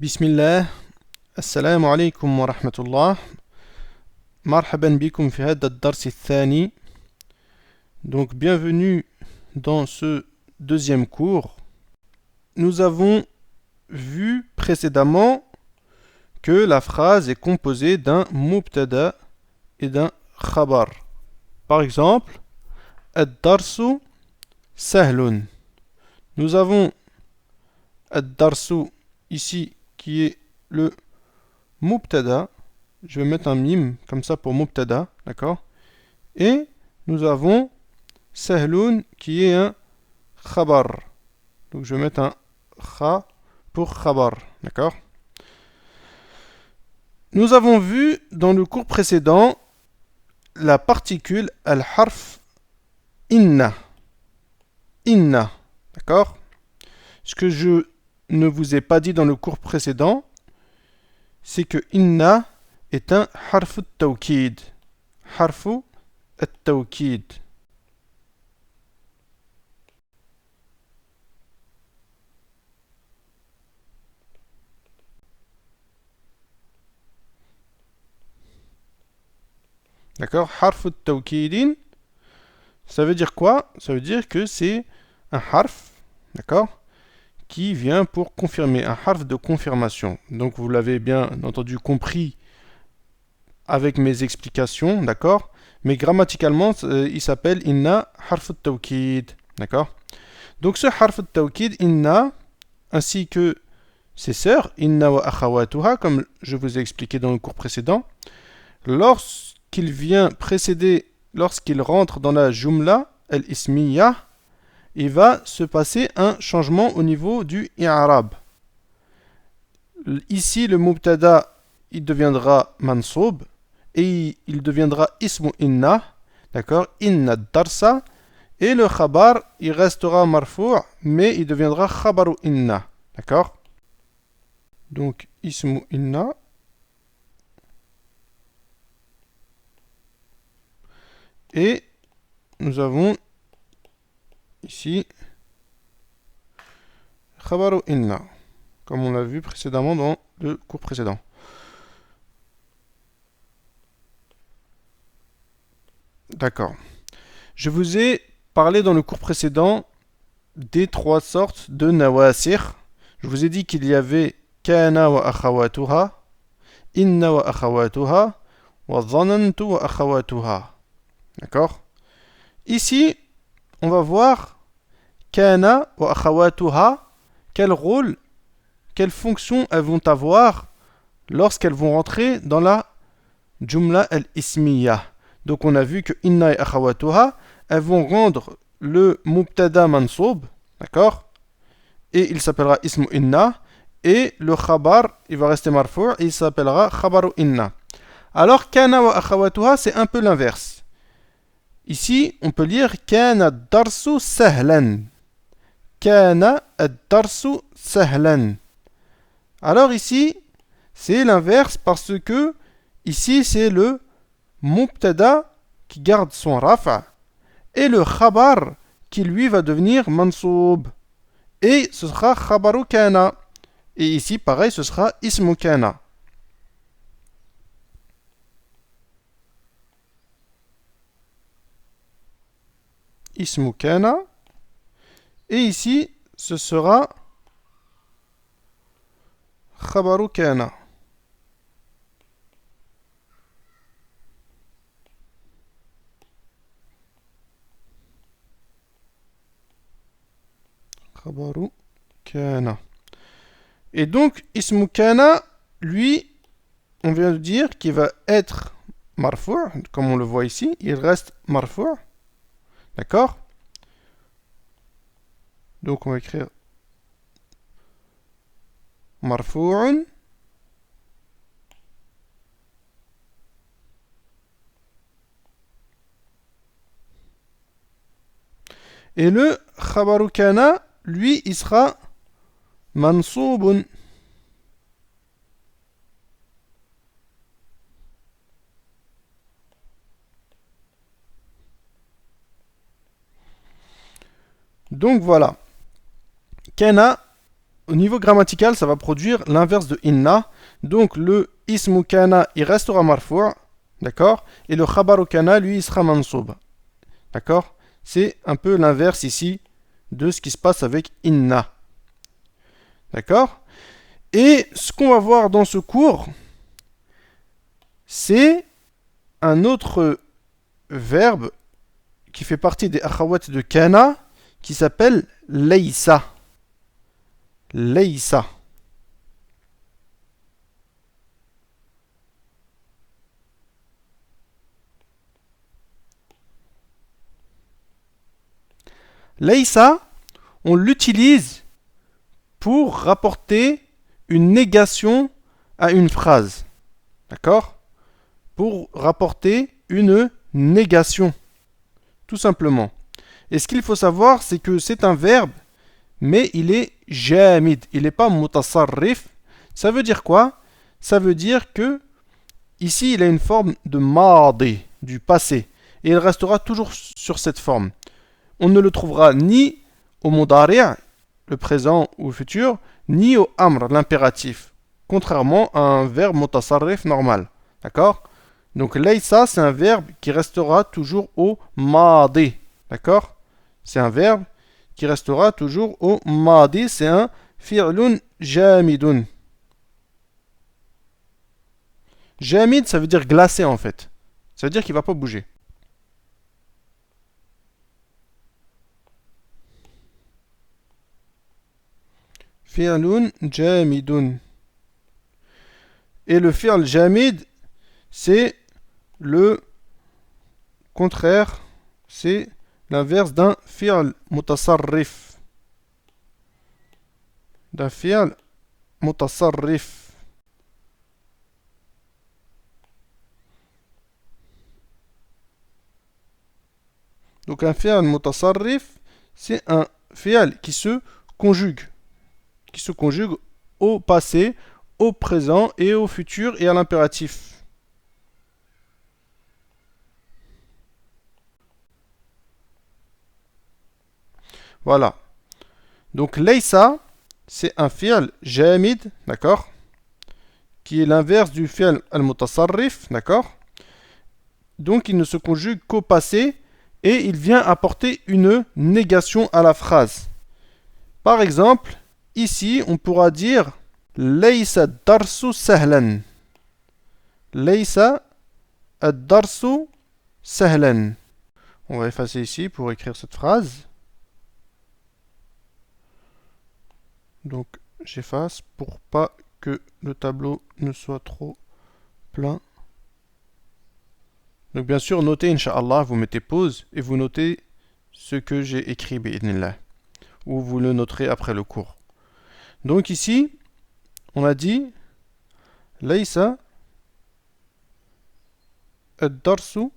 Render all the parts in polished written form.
بسم الله. السلام عليكم ورحمة الله. مرحبا بكم في هذا الدرس الثاني. Donc bienvenue dans ce deuxième cours. Nous avons vu précédemment que la phrase est composée d'un mubtada et d'un khabar. Par exemple, ad-darsu sahlun. Nous avons ad-darsu ici qui est le mubtada. Je vais mettre un mime comme ça pour mubtada, d'accord? Et nous avons sahlun qui est un khabar. Donc je vais mettre un kha pour khabar, d'accord? Nous avons vu dans le cours précédent la particule al-harf inna. Inna, d'accord? Ce que je ne vous ai pas dit dans le cours précédent, c'est que inna est un harf at-tawkid. Harf at-tawkid. D'accord? Harf at-tawkidin, ça veut dire quoi? Ça veut dire que c'est un harf, d'accord? Qui vient pour confirmer, un harf de confirmation. Donc vous l'avez bien entendu compris avec mes explications, d'accord? Mais grammaticalement, il s'appelle inna harf at-tawkid, d'accord? Donc ce harf at-tawkid, inna, ainsi que ses sœurs, inna wa akhawatuha, comme je vous ai expliqué dans le cours précédent, lorsqu'il vient précéder, lorsqu'il rentre dans la jumla al-ismiya, il va se passer un changement au niveau du i'rab. Ici, le mubtada, il deviendra mansoub et il deviendra ismu inna, d'accord? Inna darsa. Et le khabar, il restera marfou', mais il deviendra khabaru inna, d'accord? Donc, ismu inna. Et nous avons ici khabaru inna, comme on l'a vu précédemment dans le cours précédent. D'accord. Je vous ai parlé dans le cours précédent des trois sortes de nawasir. Je vous ai dit qu'il y avait kana wa akhawatuha, inna wa akhawatuha, wa dhanantu wa akhawatuha. D'accord? Ici, on va voir kana wa akhawatuha, quel rôle, quelle fonction elles vont avoir lorsqu'elles vont rentrer dans la jumla al-ismiya. Donc on a vu que inna et akhawatuha, elles vont rendre le mubtada mansoub, d'accord? Et il s'appellera ismu inna. Et le khabar, il va rester marfou' et il s'appellera khabaru inna. Alors kana wa akhawatuha, c'est un peu l'inverse. Ici, on peut lire kana ad-darsu sahlan. Kana ad-darsu sahlan. Alors ici, c'est l'inverse parce que ici, c'est le mubtada qui garde son rafa et le khabar qui lui va devenir mansoub. Et ce sera khabaru kana. Et ici, pareil, ce sera ismu kana. Ismu kana. Et ici, ce sera khabaru kana. Khabaru kana. Et donc, ismu kana, lui, on vient de dire qu'il va être marfou', comme on le voit ici, il reste marfou', d'accord? Donc on va écrire marfou'un. Et le khabaru kana, lui, il sera mansoubun. Donc voilà. Kana, au niveau grammatical, ça va produire l'inverse de inna. Donc le ismu kana, il restera marfou', d'accord? Et le khabaru kana, lui, il sera mansoub. D'accord? C'est un peu l'inverse ici de ce qui se passe avec inna. D'accord? Et ce qu'on va voir dans ce cours, c'est un autre verbe qui fait partie des akhawat de kana qui s'appelle laysa. Laysa. Laysa, on l'utilise pour rapporter une négation à une phrase. D'accord? Pour rapporter une négation. Tout simplement. Et ce qu'il faut savoir, c'est que c'est un verbe, mais il est jamid. Il n'est pas mutasarrif. Ça veut dire quoi? Ça veut dire que ici, il a une forme de madi, du passé. Et il restera toujours sur cette forme. On ne le trouvera ni au mudari', le présent ou le futur, ni au amr, l'impératif. Contrairement à un verbe mutasarrif normal. D'accord? Donc laysa, c'est un verbe qui restera toujours au madi. D'accord? C'est un verbe qui restera toujours au madi. C'est un fi'lun jamidun. Jamid, ça veut dire glacé en fait. Ça veut dire qu'il ne va pas bouger. Fi'lun jamidun. Et le fi'l jamid, c'est le contraire, c'est l'inverse d'un fi'l mutasarrif. D'un fi'l mutasarrif. Donc un fi'l mutasarrif, c'est un fi'l qui se conjugue. Qui se conjugue au passé, au présent et au futur et à l'impératif. Voilà. Donc laysa, c'est un fi'l jamid, d'accord? Qui est l'inverse du fi'l al-mutasarrif, d'accord? Donc il ne se conjugue qu'au passé et il vient apporter une négation à la phrase. Par exemple, ici on pourra dire laysa ad-darsu sahlan. Laysa ad-darsu sahlan. On va effacer ici pour écrire cette phrase. Donc j'efface pour pas que le tableau ne soit trop plein. Donc bien sûr, notez, Inch'Allah, vous mettez pause et vous notez ce que j'ai écrit, bi'idnillah. Ou vous le noterez après le cours. Donc ici, on a dit Laysa ad-darsu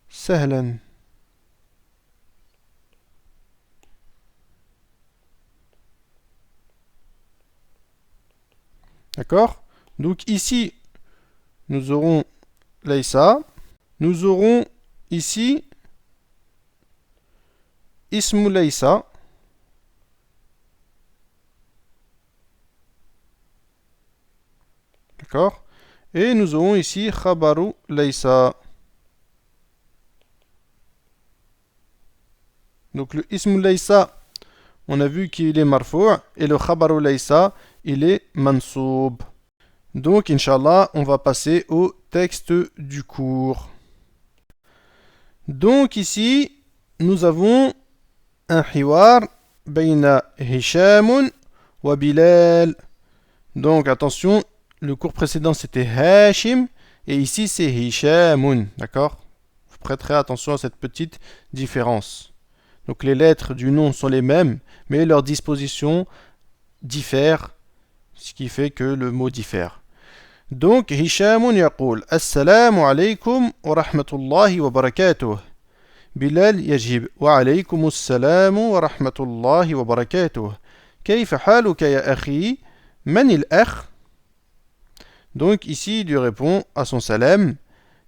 sahlan. D'accord? Donc ici, nous aurons Laysa. Nous aurons ici Ismu Laysa. D'accord? Et nous aurons ici Khabaru Laysa. Donc le Ismu Laysa, on a vu qu'il est marfou' et le Khabaru Laysa, il est mansoub. Donc, Inch'Allah, on va passer au texte du cours. Donc ici, nous avons un hiwar bayna Hisham wa Bilal. Donc attention, le cours précédent c'était Hashim et ici c'est Hishamun, d'accord? Vous prêterez attention à cette petite différence. Donc les lettres du nom sont les mêmes, mais leur disposition diffère, ce qui fait que le mot diffère. Donc Hishamun yaqul Assalamu alaykum wa rahmatullahi wa barakatuh. Bilal yajib wa alaykum assalam wa rahmatullahi wa barakatuh. Kayfa haluka ya akhi? Man al-akh? Donc ici il lui répond à son salam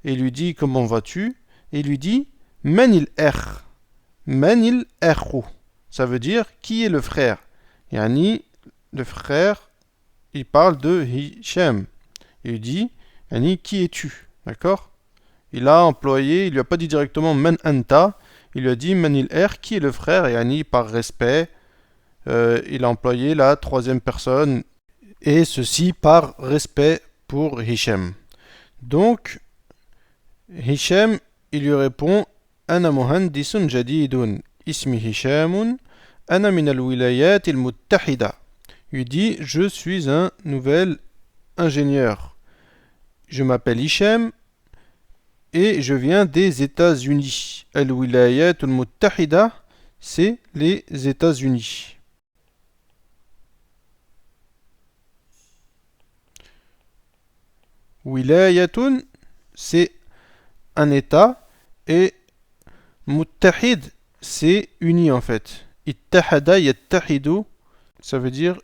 et lui dit comment vas-tu? Et il lui dit Man al-akh? Man al-akhu? Ça veut dire qui est le frère? Yani, le frère, il parle de Hisham. Il dit, yani, qui es-tu? D'accord? Il a employé, il lui a pas dit directement man anta, il lui a dit manil er, qui est le frère? Yani, par respect, il a employé la troisième personne, et ceci par respect pour Hisham. Donc, Hisham, il lui répond Ana muhandisun jadidun, ismi Hishamun, ana min al-wilayat al-muttahida. Il lui dit je suis un nouvel ingénieur. Je m'appelle Hisham et je viens des États-Unis. Al-wilayat al-muttahida, c'est les États-Unis. Wilayatun, c'est un État, et muttahid, c'est uni en fait. Ittahada yattahidu, ça veut dire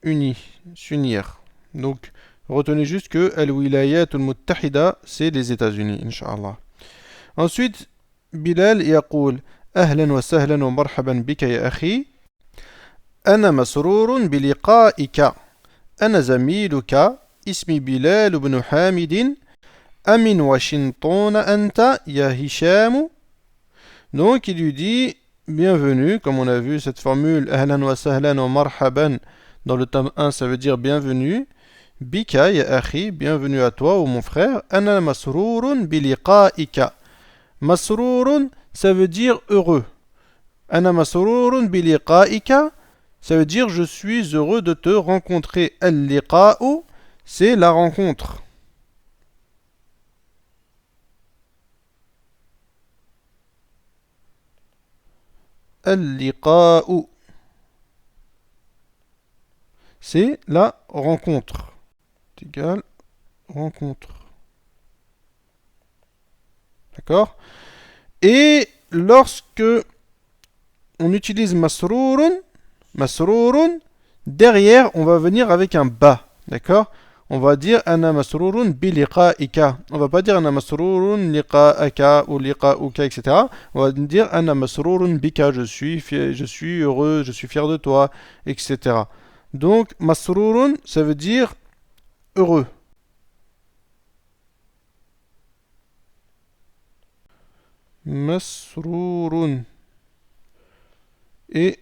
uni, s'unir. Donc, retenez juste que al-wilayat al-muttahida, c'est les États-Unis, Inch'Allah. Ensuite, Bilal yaqul أهلا وسهلا ومرحبا بك يا أخي أنا مسرور بلقائك أنا زميلك اسمي بلال بن حامد أمن واشنطن أنت يا هشام. Donc il lui dit bienvenue, comme on a vu cette formule ahlan wa sahlan wa marhaban dans le tome 1, ça veut dire bienvenue. Bika ya akhi, bienvenue à toi ou mon frère. Ana masrurun biliqa'ika. Masrurun, ça veut dire heureux. Ana masrurun biliqa'ika, ça veut dire je suis heureux de te rencontrer. Al-liqa'u, c'est la rencontre. Al-liqa'u, c'est la rencontre. C'est égal rencontre. D'accord? Et lorsque on utilise masrurun, derrière on va venir avec un ba. D'accord? On va dire ana masrurun bi liqa'ika. On va pas dire ana masrurun liqa'aka ou liqa'uka, etc. On va dire ana masrurun bika. Je suis heureux, je suis fier de toi, etc. Donc masrurun, ça veut dire heureux. Masrurun. Et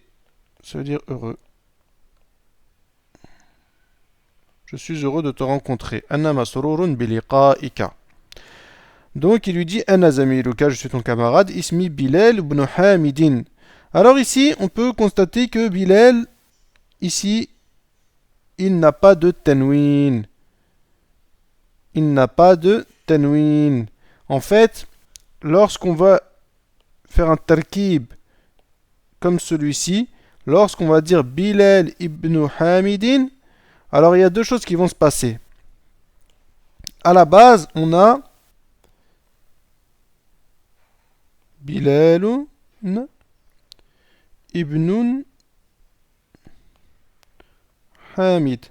ça veut dire heureux. Je suis heureux de te rencontrer. Anna masrurun biliqa'ika. Donc il lui dit Anna zamiluka, je suis ton camarade. Ismi Bilal ibn Hamidin. Alors ici, on peut constater que Bilal, ici, il n'a pas de tanwin. Il n'a pas de tanwin. En fait, lorsqu'on va faire un tarkib comme celui-ci, lorsqu'on va dire Bilal ibn Hamidin, alors il y a deux choses qui vont se passer. À la base, on a Bilalun ibn Hamid.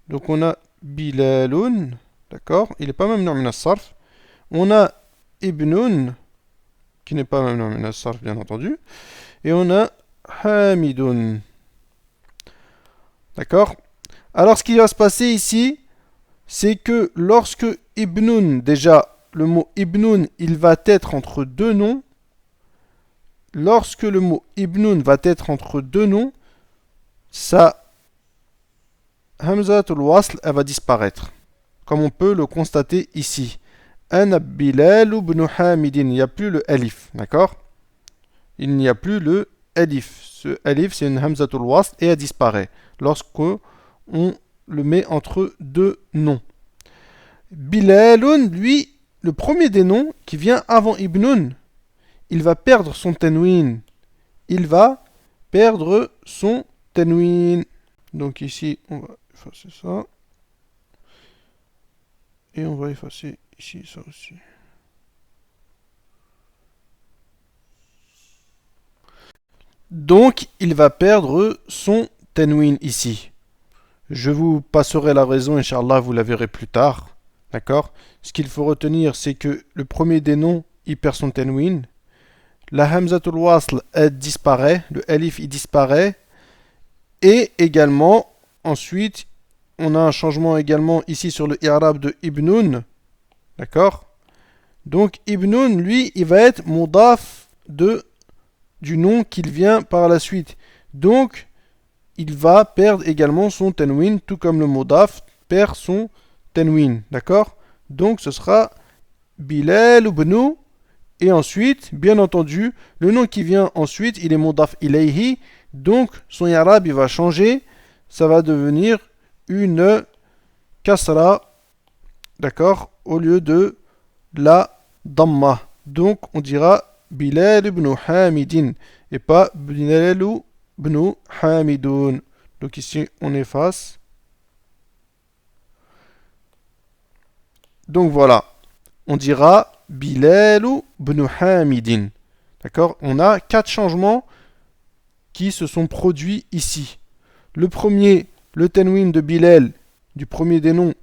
Donc on a Bilalun, d'accord? Il n'est pas même min as-sarf. On a Ibnun, qui n'est pas même min as-sarf, bien entendu. Et on a Hamidun. D'accord? Alors ce qui va se passer ici, c'est que lorsque Ibnun, déjà, le mot Ibnun, il va être entre deux noms. Lorsque le mot Ibnun va être entre deux noms, sa Hamzatul Wasl, elle va disparaître. Comme on peut le constater ici. Ana Bilal ibn Hamidin. Il n'y a plus le alif. D'accord? Il n'y a plus le alif. Ce alif, c'est une Hamzatul Wasl et elle disparaît lorsqu'on le met entre deux noms. Bilalun, lui, le premier des noms qui vient avant Ibnun, il va perdre son tanwin. Il va perdre son tanwin. Donc ici, on va effacer ça. Et on va effacer ici ça aussi. Donc, il va perdre son tanwin ici. Je vous passerai la raison, Inch'Allah, vous la verrez plus tard. D'accord? Ce qu'il faut retenir, c'est que le premier des noms, il perd son tanwin. la hamzatul wasl elle disparaît, le alif il disparaît, et également, ensuite, on a un changement également ici sur le i'rab de ibnun, d'accord? Donc ibnun, lui, il va être mudaf du nom qu'il vient par la suite. Donc, il va perdre également son tanwin, tout comme le mudaf perd son tanwin, d'accord? Donc, ce sera Bilal ibn, et ensuite, bien entendu, le nom qui vient ensuite, il est mudaf ilayhi, donc son i'rab il va changer, ça va devenir une kasra, d'accord, au lieu de la damma. Donc on dira Bilal ibn Hamidin et pas Bilal ibn Hamidoun. Donc ici on efface. Donc voilà, on dira Bilal ibn Hamidin. D'accord? On a 4 changements qui se sont produits ici. Le premier, le tanwin de Bilal, du premier des noms,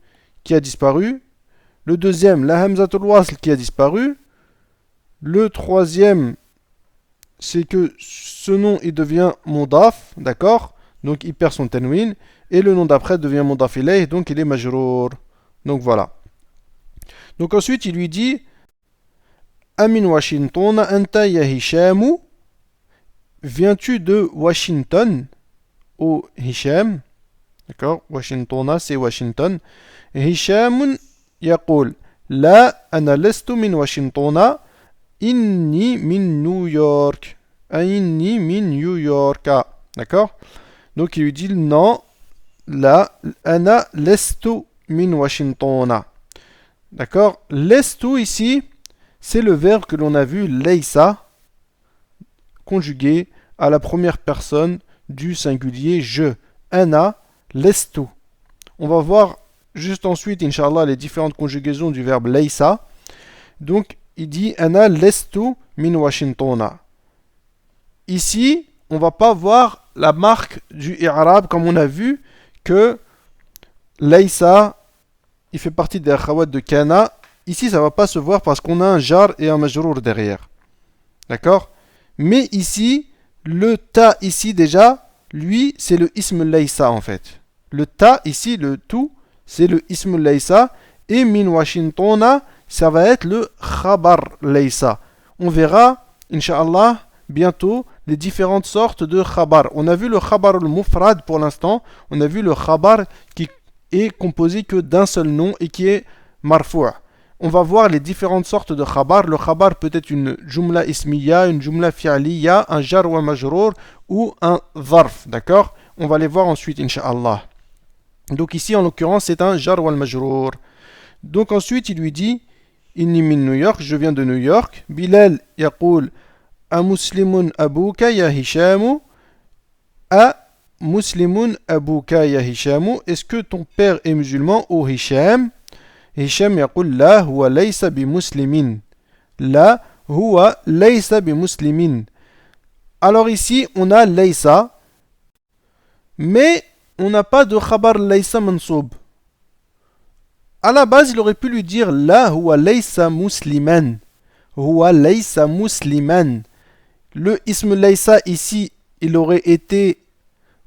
qui a disparu. Le deuxième, la hamzatul wasl qui a disparu. Le troisième, c'est que ce nom il devient mudaf, d'accord? Donc il perd son tanwin. Et le nom d'après devient mudaf ilayh, donc il est majrour. Donc voilà. Donc ensuite il lui dit Amin Washington, anta ya Hishamu. Viens-tu de Washington, au Hisham? D'accord? Washington, c'est Washington. Hisham يقول لا أنا لست من واشنطن إني من نيويورك. إني من نيويورك. D'accord? Donc il lui dit non, là, أنا لست من واشنطن. D'accord? Lestu ici, c'est le verbe que l'on a vu, leisa, conjugué à la première personne du singulier je. Ana lestu. On va voir juste ensuite, Inch'Allah, les différentes conjugaisons du verbe leisa. Donc, il dit Ana lestu min Washingtona. Ici, on va pas voir la marque du i'rab comme on a vu que leisa, il fait partie des akhawat de kana. Ici, ça va pas se voir parce qu'on a un jar et un majrour derrière. D'accord? Mais ici, le ta ici déjà, lui, c'est le ism leisa en fait. Le ta ici, le tout, c'est le ism leisa. Et min Washingtona, ça va être le khabar leisa. On verra, Inch'Allah, bientôt, les différentes sortes de khabar. On a vu le khabar al-mufrad pour l'instant. On a vu le khabar qui est composé que d'un seul nom et qui est marfou'. On va voir les différentes sortes de khabar. Le khabar peut être une jumla ismiya, une jumla fi'aliya, un jar wa majrour ou un zarf. D'accord? On va les voir ensuite, Inch'Allah. Donc ici, en l'occurrence, c'est un jar wal majrour. Donc ensuite, il lui dit Inni min New York, je viens de New York. Bilal yaqul A muslimun abuka ya Hishamu. A muslimun abuka ya Hishamu. Est-ce que ton père est musulman ou Hisham? Hisham yaqul La huwa laysa bi muslimin. La huwa laysa bi muslimin. Alors ici, on a laysa, mais on n'a pas de khabar laysa mansoub. À la base, il aurait pu lui dire La huwa laysa musliman. Huwa laysa musliman. Le ism laysa ici, il aurait été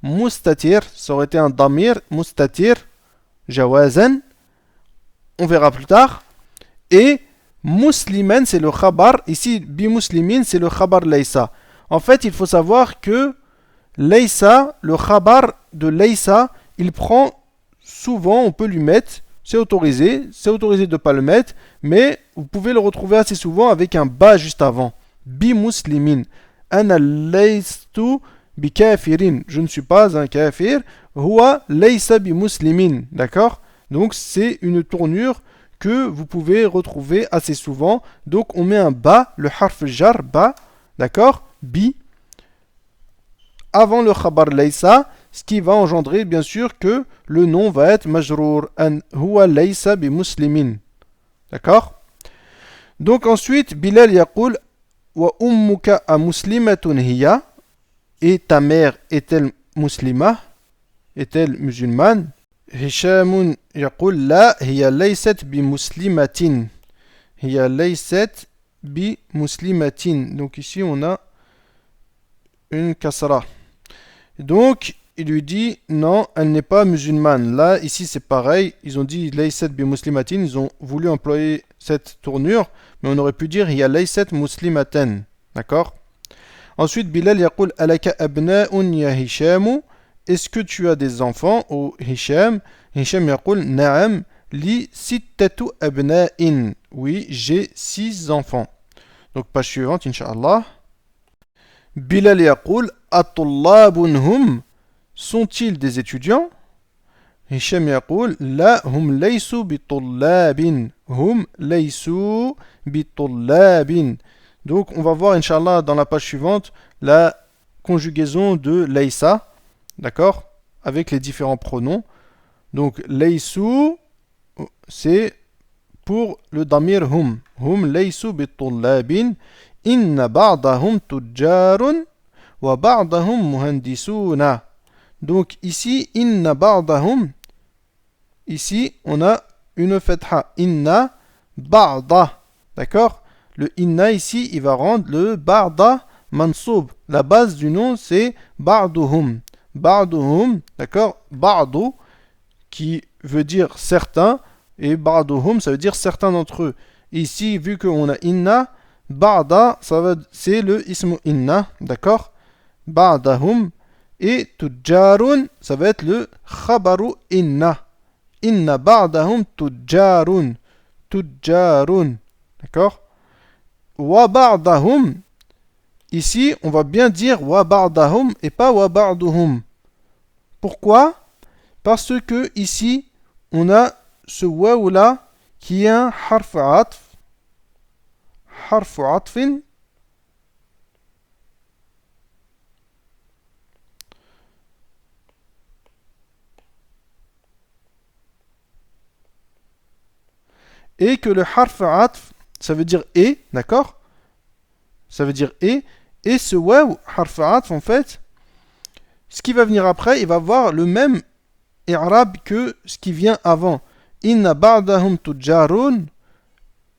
mustatir. Ça aurait été un damir, mustatir, jawazan. On verra plus tard. Et musliman, c'est le khabar. Ici, bi muslimin, c'est le khabar laysa. En fait, il faut savoir que laysa, le khabar de laysa, il prend souvent, on peut lui mettre, c'est autorisé de ne pas le mettre, mais vous pouvez le retrouver assez souvent avec un ba juste avant. Bi muslimin. Ana laystu bi kafirin. Je ne suis pas un kafir. Huwa laysa bi muslimin. D'accord? Donc c'est une tournure que vous pouvez retrouver assez souvent. Donc on met un ba, le harf jar, ba, d'accord? Bi, avant le khabar laysa, ce qui va engendrer bien sûr que le nom va être majrour. An huwa laysa bi muslimin. D'accord? Donc ensuite, Bilal yaqul wa ummuka a muslimatun hiya. Et ta mère est-elle muslima? Est-elle musulmane? Hisham yaqul la hiya laysat bi muslimatin. Hiya laysat bi muslimatin. Donc ici on a une kasra. Donc il lui dit non, elle n'est pas musulmane. Là, ici c'est pareil. Ils ont dit laysat bi muslimatin. Ils ont voulu employer cette tournure, mais on aurait pu dire hiya laysat muslimatan. D'accord? Ensuite, Bilal yaqul alaka abna'un ya Hisham. Est-ce que tu as des enfants au Hisham? Hisham yaqul na'am li sittatu abna'in. Oui, j'ai 6 enfants. Donc page suivante, Inch'Allah. Bilal yaqul atullabun hum. Sont-ils des étudiants? Hisham yaqul la hum laysu bitullabin. Hum laysu bitullabin. Donc on va voir Inch'Allah dans la page suivante la conjugaison de laysa, d'accord, avec les différents pronoms. Donc laysu c'est pour le damir hum. Hum laysu bitullabin. Inna ba'dahum tujjarun wa ba'dahum muhandisuna. Donc ici, inna ba'dahum, ici on a une fatha. Inna ba'da. D'accord? Le inna ici, il va rendre le ba'da mansoub. La base du nom c'est ba'duhum. Ba'duhum, d'accord? Ba'du qui veut dire certains et ba'duhum ça veut dire certains d'entre eux. Ici, vu qu'on a inna, ba'da c'est le ismu inna, d'accord? Ba'dahum. Et tujjarun, ça va être le khabaru inna. Inna ba'dahum tujjarun. Tujjarun. D'accord? Wa ba'dahum. Ici, on va bien dire wa ba'dahum et pas wa ba'duhum. Pourquoi? Parce que ici, on a ce waw là qui est un harf atf. Harf atfin. Et que le harf atf, ça veut dire et, d'accord? Ça veut dire et ce waw, harf atf, en fait, ce qui va venir après, il va avoir le même i'rab que ce qui vient avant. Inna ba'dahum tujjarun,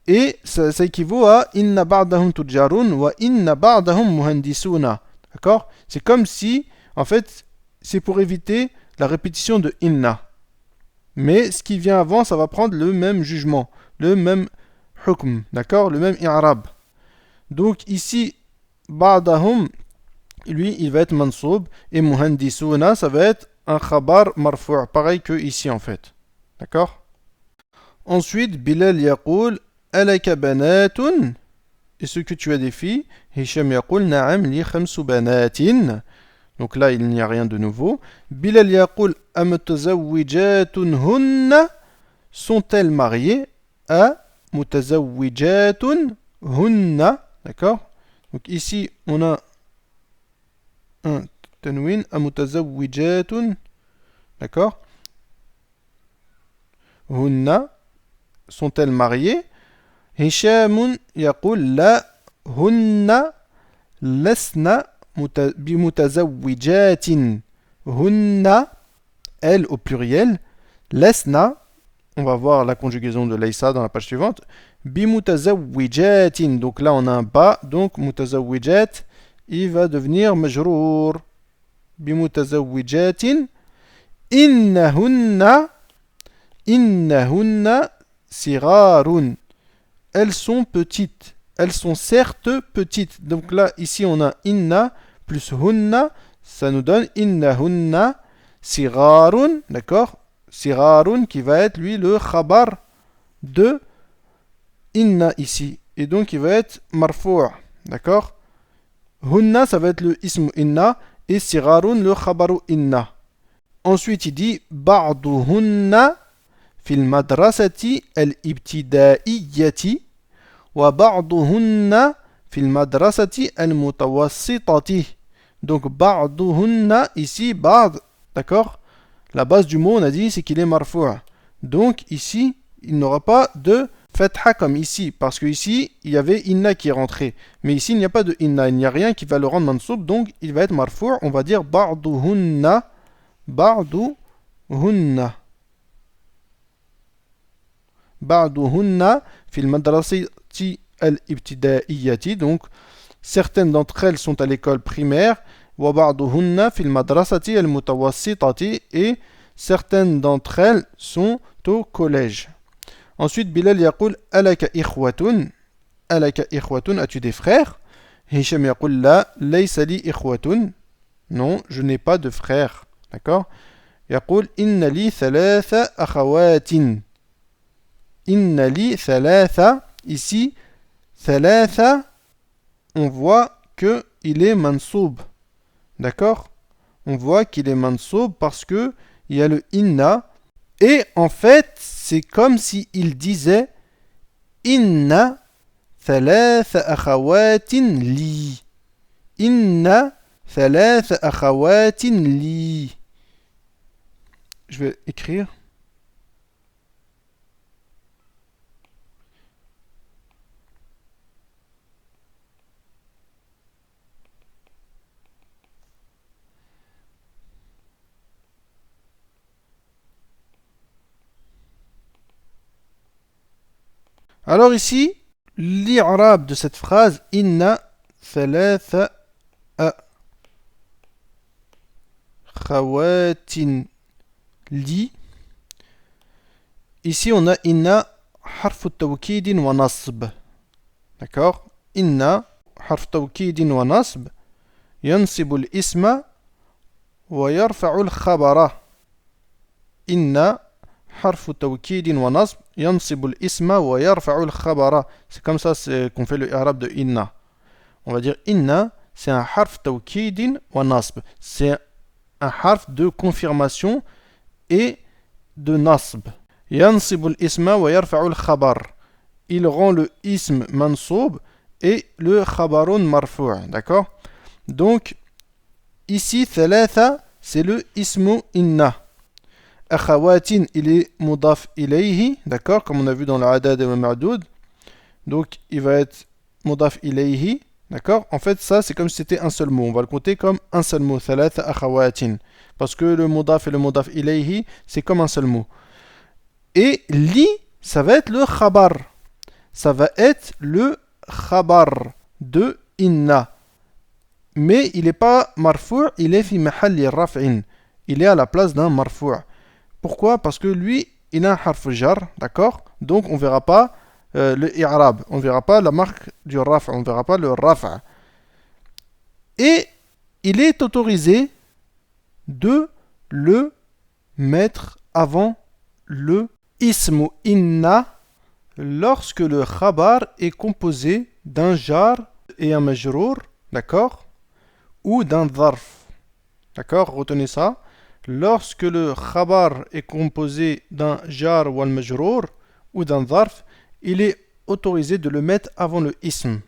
et ça équivaut à inna ba'dahum tujjarun wa inna ba'dahum muhandisuna. D'accord? C'est comme si, en fait, c'est pour éviter la répétition de inna. Mais ce qui vient avant, ça va prendre le même jugement, le même hukm, d'accord? Le même i'rab. Donc ici, ba'dahum, lui, il va être mansoub, et muhandisuna, ça va être un khabar marfou', pareil que ici en fait. D'accord? Ensuite, Bilal yaqul alaka banatun. Est-ce que tu as des filles? Hisham yaqul na'am li khamsu banatin. Donc là, il n'y a rien de nouveau. Bilal yaqul amutazawwijatun hunna. Sont-elles mariées? A mutazawwijatun hunna. D'accord? Donc ici, on a un tanwin, amutazawwijatun. D'accord? Hunna. Sont-elles mariées? Hishamun yaqul la hunna lasna bimutazawwijatin. Hunna, elles au pluriel. Lasna, on va voir la conjugaison de laysa dans la page suivante. Bimutazawwijatin. Donc là on a un ba, donc mutazawwijat, il va devenir majrour. Bimutazawwijatin. Innahunna sirarun. Elles sont petites. Elles sont certes petites. Donc là, ici, on a inna plus hunna. Ça nous donne innahunna sirarun. D'accord? Sirarun qui va être, lui, le khabar de inna ici. Et donc, il va être marfou'. D'accord? Hunna, ça va être le ism inna. Et sirarun, le khabaru inna. Ensuite, il dit ba'duhunna fil madrasati al-ibtida'iyyati wa ba'duhunna fil madrasati al-mutawassitati. Donc ba'duhunna ici ba'd, d'accord? La base du mot on a dit c'est qu'il est marfou'. Donc ici il n'aura pas de fatha comme ici parce que ici il y avait inna qui est rentré. Mais ici il n'y a pas de inna, il n'y a rien qui va le rendre mansoub, donc il va être marfou'. On va dire ba'duhunna. بعضهن بعضهن في المدرسة al-ibtida'iyyati, donc certaines d'entre elles sont à l'école primaire, wa ba'duhunna fil madrasati al-mutawassitati, et certaines d'entre elles sont au collège. Ensuite, Bilal yaqul alaka ikhwatun, as-tu des frères? Hisham yaqul la, laysa li ikhwatun, non, je n'ai pas de frères. D'accord? Yaqul inna li thalatha akhawatin. Inna li thalatha, ici, thalatha, on voit qu'il est mansoub. D'accord? On voit qu'il est mansoub parce que il y a le inna. Et en fait, c'est comme s'il disait inna thalatha akhawatin li. Inna thalatha akhawatin li. Je vais écrire. Alors ici, l'i'rab de cette phrase inna thalatha akhawatin li. Ici, on a inna harfu tawkidin wa nasb. D'accord? Inna harfu tawkidin wa nasb yansibu al-isma wa yarfa'u al-khabara. Inna harfu tawkidin wa nasb yansibu al-isma wa yarfa'u al-khabara. C'est comme ça qu'on fait le i'rab de inna. On va dire inna, c'est un harf tawkidin wa nasb. C'est un harf de confirmation et de nasb. Yansibu al-isma wa yarfa'u al-khabar. Il rend le ism mansoub et le khabarun marfu'. D'accord? Donc, ici, thalatha, c'est le ismu inna. Akhawatin, il est mudaf ilayhi. D'accord? Comme on a vu dans l'adad et le ma'doud. Donc, il va être mudaf ilayhi. D'accord? En fait, ça, c'est comme si c'était un seul mot. On va le compter comme un seul mot. Thalatha akhawatin. Parce que le mudaf et le mudaf ilayhi, c'est comme un seul mot. Et li, ça va être le khabar. Ça va être le khabar de inna. Mais il n'est pas marfou', il est fi mahalli raf'in. Il est à la place d'un marfou'. Pourquoi? Parce que lui, il a un harf jar, d'accord? Donc on ne verra pas le i'rab. On ne verra pas la marque du raf', on ne verra pas le raf'. Et il est autorisé de le mettre avant le ismu inna lorsque le khabar est composé d'un jar et un majrour, d'accord, ou d'un dharf. D'accord, retenez ça. Lorsque le khabar est composé d'un jar ou un majrour ou d'un dharf, il est autorisé de le mettre avant le ism.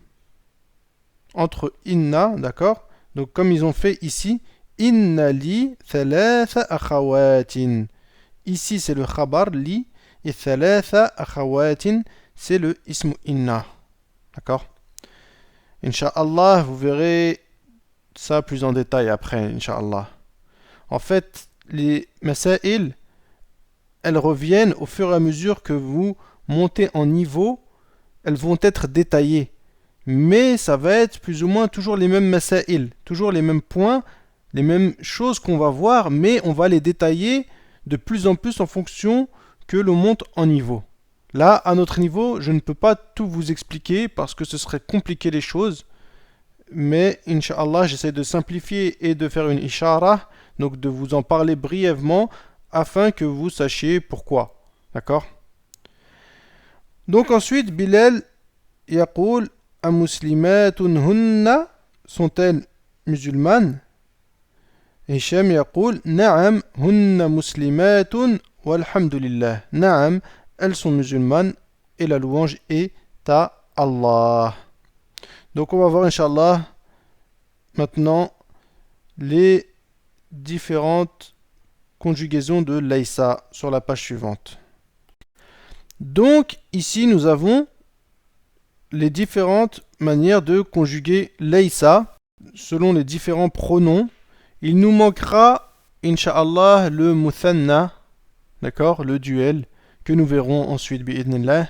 Entre inna, d'accord. Donc comme ils ont fait ici, inna li thalatha akhawatin. Ici c'est le khabar li et thalatha akhawatin c'est le ism inna. D'accord. Inch'Allah, vous verrez ça plus en détail après, Inch'Allah. En fait, les masail, elles reviennent au fur et à mesure que vous montez en niveau, elles vont être détaillées. Mais ça va être plus ou moins toujours les mêmes masail, toujours les mêmes points, les mêmes choses qu'on va voir, mais on va les détailler de plus en plus en fonction que l'on monte en niveau. Là, à notre niveau, je ne peux pas tout vous expliquer parce que ce serait compliquer les choses. Mais, Inch'Allah, j'essaie de simplifier et de faire une ishara, donc de vous en parler brièvement, afin que vous sachiez pourquoi. D'accord? Donc ensuite, Bilal yaqul amuslimatun hunna, sont-elles musulmanes? Hisham yaqul na'am hunna muslimatun walhamdulillah. Na'am, elles sont musulmanes et la louange est à Allah. Donc on va voir Inch'Allah maintenant les différentes conjugaisons de laysa sur la page suivante. Donc ici nous avons les différentes manières de conjuguer laysa selon les différents pronoms. Il nous manquera Inch'Allah le muthanna, d'accord, le duel que nous verrons ensuite bi'idnillah.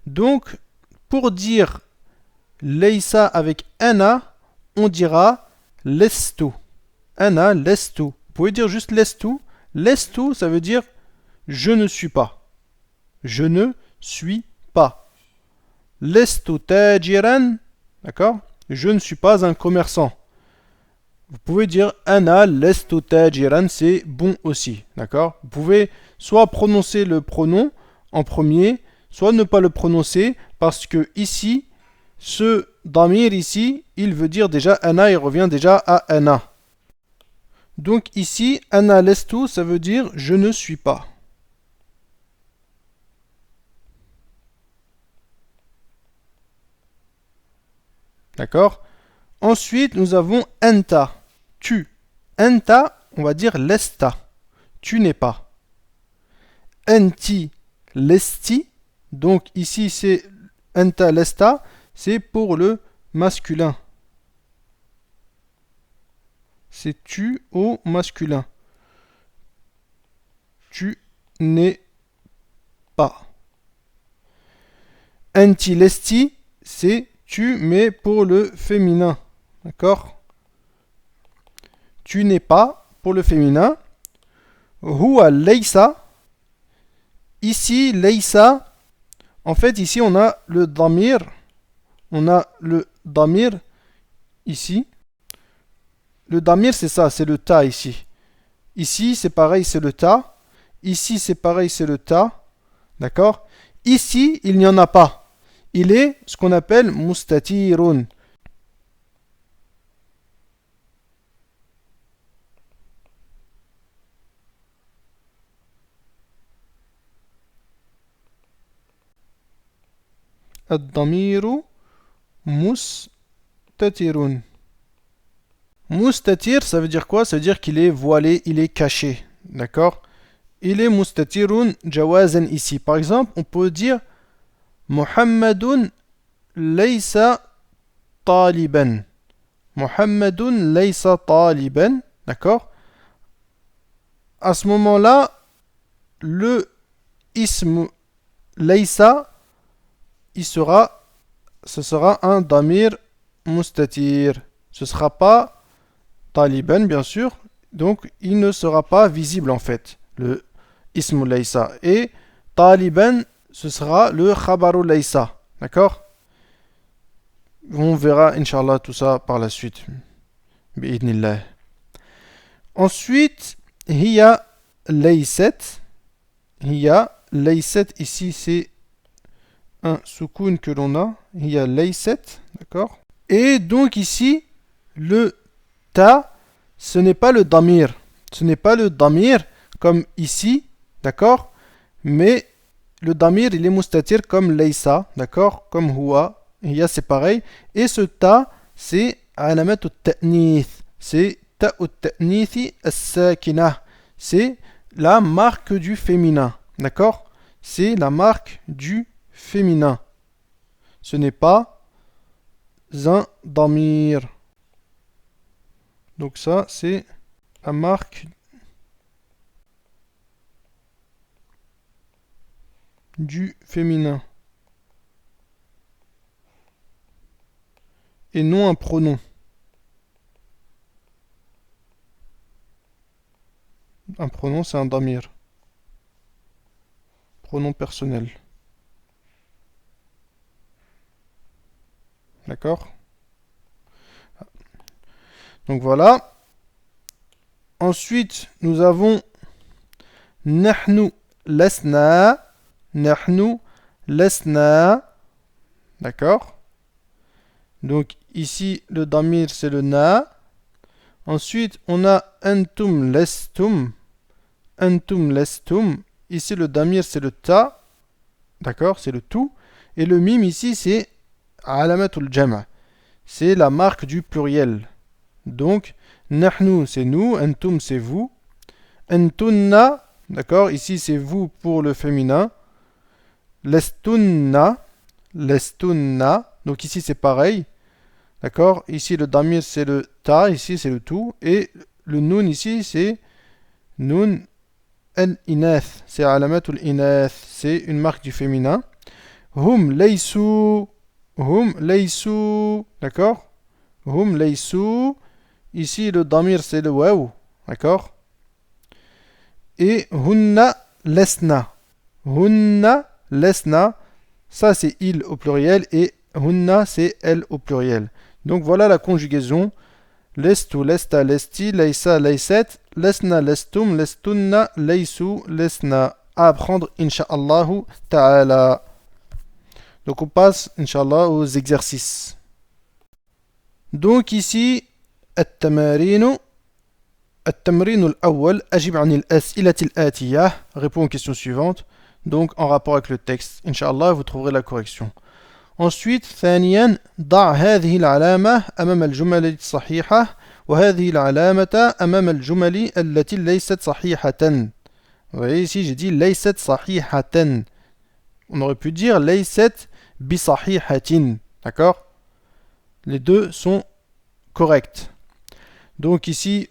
Donc pour dire Laysa avec ana, on dira lestu. Ana lestu. Vous pouvez dire juste lestu. Lestu, ça veut dire je ne suis pas. Je ne suis pas. Lestu tajiran, d'accord? Je ne suis pas un commerçant. Vous pouvez dire ana lestu tajiran, c'est bon aussi, d'accord? Vous pouvez soit prononcer le pronom en premier, soit ne pas le prononcer, parce que ici, ce damir ici, il veut dire déjà ana, il revient déjà à ana. Donc ici, ana lestu, ça veut dire je ne suis pas. D'accord? Ensuite, nous avons enta, tu. Enta, on va dire lesta, tu n'es pas. Enti, lesti, donc ici c'est enta lesta, c'est pour le masculin. C'est tu au masculin. Tu n'es pas. Enti lesti, c'est tu, mais pour le féminin. D'accord? Tu n'es pas pour le féminin. Huwa leisa. Ici, leisa, en fait, ici, on a le damir. On a le damir ici. Le damir, c'est ça, c'est le ta ici. Ici, c'est pareil, c'est le ta. Ici, c'est pareil, c'est le ta. D'accord? Ici, il n'y en a pas. Il est ce qu'on appelle mustatirun. Ad-damiru mustatirun. Mustatir, ça veut dire quoi? Ça veut dire qu'il est voilé, il est caché. D'accord? Il est mustatirun jawazan ici. Par exemple, on peut dire Muhammadun laysa taliban. Muhammadun laysa taliban. D'accord? À ce moment-là, le ism laysa, ce sera un damir mustatir. Ce ne sera pas taliban, bien sûr. Donc, il ne sera pas visible en fait, le ism laysa. Et taliban, ce sera le khabaru laysa. D'accord? On verra, Inch'Allah, tout ça par la suite. Bi'idnillah. Ensuite, hiya layset. Hiya layset, ici c'est un soukoun que l'on a. Hiya layset, d'accord? Et donc ici, le ta, ce n'est pas le damir. Ce n'est pas le damir comme ici, d'accord? Mais le damir, il est mustatir comme laysa, d'accord? Comme huwa. Hiya, c'est pareil. Et ce ta, c'est alamat al-ta'nith. C'est ta al-ta'nithi as-sakinah. C'est la marque du féminin, d'accord? C'est la marque du féminin. Ce n'est pas un damir. Donc ça, c'est la marque du féminin. Et non un pronom. Un pronom, c'est un damir. Pronom personnel. D'accord? Donc voilà. Ensuite, nous avons nahnu lasna. Nahnu lasna. D'accord? Donc ici, le damir, c'est le na. Ensuite, on a antum lestum. Antum lestum. Ici, le damir, c'est le ta. D'accord? C'est le tout. Et le mim, ici, c'est alamatul jama'. C'est la marque du pluriel. Donc, nahnu, c'est nous. Antum, c'est vous. Antunna. D'accord? Ici, c'est vous pour le féminin. Lestunna. Lestunna. Donc ici, c'est pareil. D'accord? Ici, le damir, c'est le ta. Ici, c'est le tout. Et le nun, ici, c'est nun al-inath. C'est alamatul inath. C'est une marque du féminin. Hum laysu. hum laysu. D'accord? Hum laysu. Ici, le damir, c'est le waw. D'accord? Et hunna lesna. Hunna lesna. Ça, c'est il au pluriel. Et hunna, c'est elle au pluriel. Donc, voilà la conjugaison. Lestu, lesta, lesti, leisa, leiset, lesna, lestum, lestunna, leisu, lesna. À apprendre, insha'Allah ta'ala. Donc on passe, insha'Allah, aux exercices. Donc ici, التمارين التمرين الأول أجب عن الأسئلة الآتية. Réponds aux questions suivantes. Donc en rapport avec le texte. Inch'Allah, vous trouverez la correction. Ensuite, ثانيا ضع هذه العلامة أمام الجمل الصحيحة وهذه العلامة أمام الجمل التي ليست صحيحة. Vous voyez ici, j'ai dit ليست صحيحة. On aurait pu dire ليست بصحيحة. D'accord? Les deux sont corrects. Donc ici,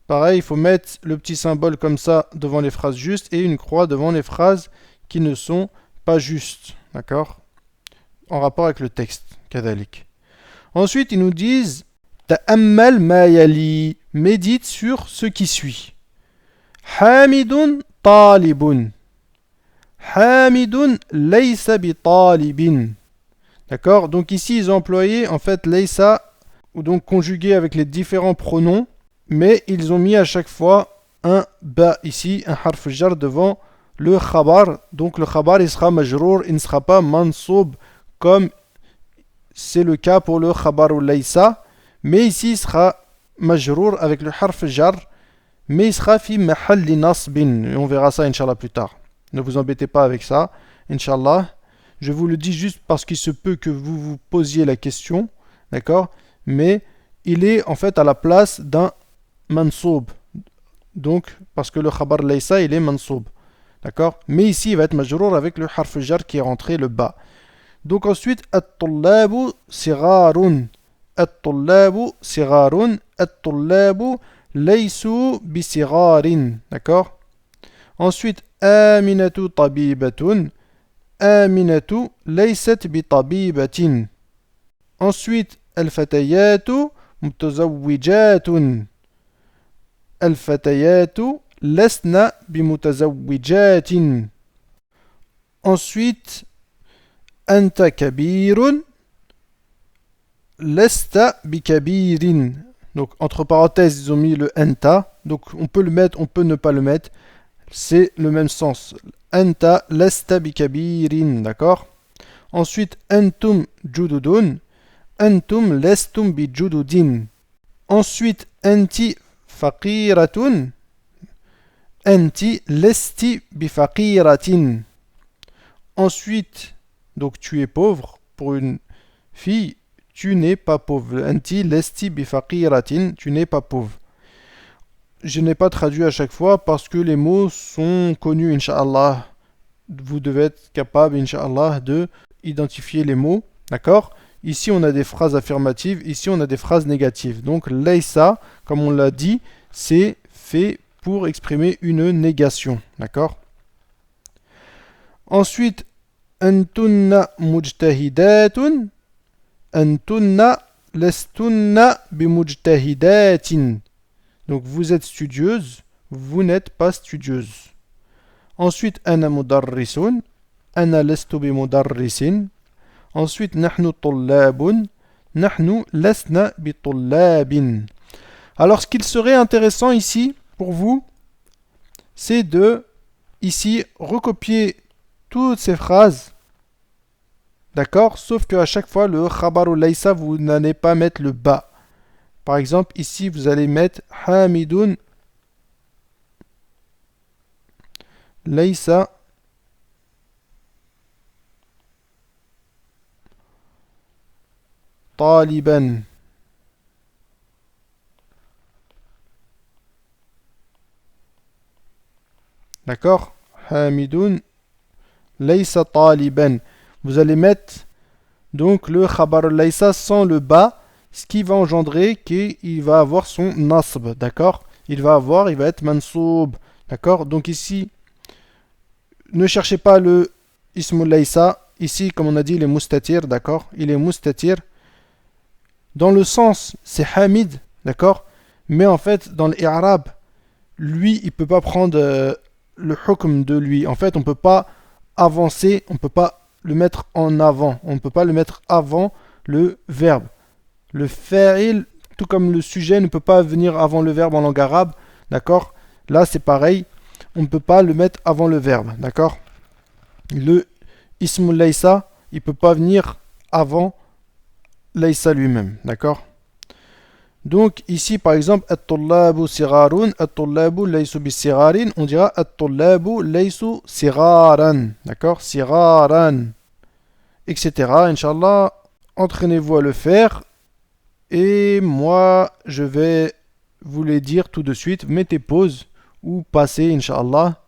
pareil, il faut mettre le petit symbole comme ça devant les phrases justes et une croix devant les phrases qui ne sont pas justes. D'accord? En rapport avec le texte. كذلك. Ensuite, ils nous disent تأمل ما يلي. Médite sur ce qui suit. حامد طالب. حامد ليس بطالب. D'accord? Donc ici, ils ont employé en fait laysa, ou donc conjugué avec les différents pronoms, mais ils ont mis à chaque fois un ba ici, un harf jar devant le khabar. Donc le khabar il sera majrour, il ne sera pas mansoub comme c'est le cas pour le khabar ou laysa, mais ici il sera majrour avec le harf jar, mais il sera fi mahalli nasbin. Et on verra ça inshallah plus tard. Ne vous embêtez pas avec ça, inshallah. Je vous le dis juste parce qu'il se peut que vous vous posiez la question, d'accord? Mais il est en fait à la place d'un mansoub. Donc, parce que le khabar laysa, il est mansoub. D'accord? Mais ici, il va être majrour avec le harf jar qui est rentré le bas. Donc ensuite, at-tullabu sigarun. At-tullabu sigarun. At-tullabu laysu bisigarin. D'accord? Ensuite, aminatu tabibatun. آمنة ليست بطبيبة. Ensuite, الفتيات متزوجات. الفتيات لسن بمتزوجات. Ensuite, أنت كبير لست بكبير. Donc, entre parenthèses, ils ont mis le anta. Donc, on peut le mettre, on peut ne pas le mettre. C'est le même sens. Anta lasta bikabirin, d'accord? Ensuite, antum jududun. Antum lestum bijududin. Ensuite, anti faqiratun. Anti lesti bifaqiratin. Ensuite, donc tu es pauvre. Pour une fille, tu n'es pas pauvre. Anti lesti bifaqiratin. Tu n'es pas pauvre. Je n'ai pas traduit à chaque fois parce que les mots sont connus, incha'Allah. Vous devez être capable, incha'Allah, de identifier les mots. D'accord? Ici, on a des phrases affirmatives. Ici, on a des phrases négatives. Donc, laysa, comme on l'a dit, c'est fait pour exprimer une négation. D'accord? Ensuite, antunna mujtahidatun. Antunna lestunna bimujtahidatin. Donc vous êtes studieuse, vous n'êtes pas studieuse. Ensuite, ana mudarrisun, ana lestu bi mudarrisin. Ensuite, nahnu tullabun, nahnu lasna bi tullabin. Alors, ce qu'il serait intéressant ici, pour vous, c'est de, ici, recopier toutes ces phrases. D'accord? Sauf qu'à chaque fois, le khabar ou laysa, vous n'allez pas mettre le ba. Par exemple, ici, vous allez mettre Hamidun Laysa Taliban. D'accord? Hamidun Laysa Taliban. Vous allez mettre donc le khabar laysa sans le ba, ce qui va engendrer qu'il va avoir son nasb, d'accord? Il va être mansoub, d'accord? Donc ici, ne cherchez pas le ismul laysa, ici, comme on a dit, il est mustatir, d'accord? Il est mustatir. Dans le sens, c'est hamid, d'accord? Mais en fait, dans l'Arab, lui, il peut pas prendre le hukm de lui. En fait, on peut pas avancer, on peut pas le mettre en avant. On ne peut pas le mettre avant le verbe. Le fa'il, tout comme le sujet, ne peut pas venir avant le verbe en langue arabe, d'accord? Là, c'est pareil, on ne peut pas le mettre avant le verbe, d'accord? Le ismul laysa, il ne peut pas venir avant laysa lui-même, d'accord? Donc ici, par exemple, at-tullabu sigarun, at-tullabu laysu bis-sigarin, on dira at-tullabu laysu sigaran, d'accord? Sigaran, etc. Inch'Allah, entraînez-vous à le faire. Et moi, je vais vous les dire tout de suite. Mettez pause ou passez, Inch'Allah.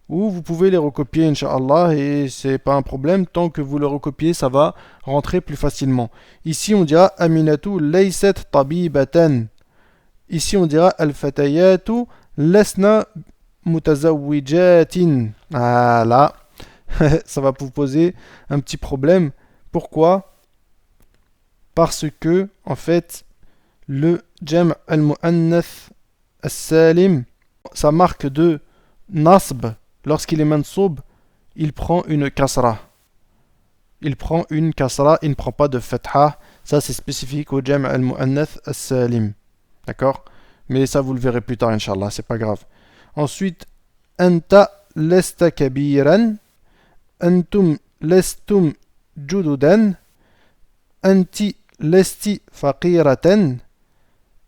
Ou vous pouvez les recopier, Inch'Allah. Et c'est pas un problème. Tant que vous le recopiez, ça va rentrer plus facilement. Ici, on dira Aminatu laysat tabibatan. Ici, on dira Al-fatayatu lasna mutazawwijatin. Voilà. Ça va vous poser un petit problème. Pourquoi? Parce que, en fait, le jam' al-mu'annath al-salim, sa marque de nasb, lorsqu'il est mansoub, il prend une kasra. Il prend une kasra, il ne prend pas de fatha. Ça, c'est spécifique au jam' al-mu'annath al-salim. D'accord? Mais ça, vous le verrez plus tard, Inch'Allah, c'est pas grave. Ensuite, anta lesta kabiran, antum lestum jududan, anti lesti faqiratan,